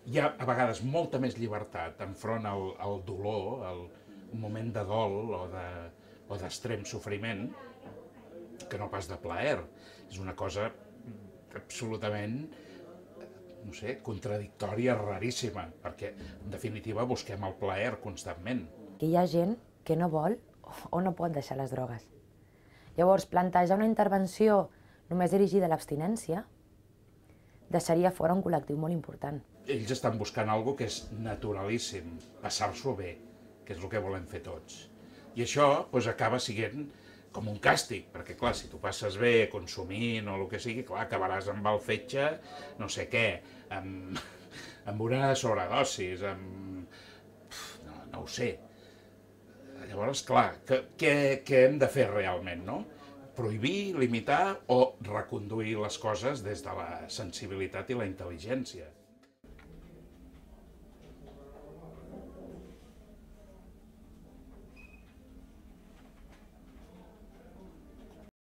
hi ha a vegades molta més llibertat enfront al dolor, un moment de dol o d'extrem sofriment, que no pas de plaer. És una cosa absolutament, no sé, contradictòria, raríssima, perquè en definitiva busquem el plaer constantment. Que hi ha gent que no vol o no pot deixar les drogues. Llavors, plantejar una intervenció només dirigida a l'abstinència deixaria fora un col·lectiu molt important. Ells estan buscant algo que és naturalíssim, passar-s'ho bé, que és el que volem fer tots. I això doncs, acaba sent com un càstig, perquè clar, si tu passes bé consumint o el que sigui, clar, acabaràs amb el fetge, no sé què, amb una sobredosis, no ho sé. Llavors, clar, què hem de fer realment, no? Prohibir, limitar o reconduir les coses des de la sensibilitat i la intel·ligència.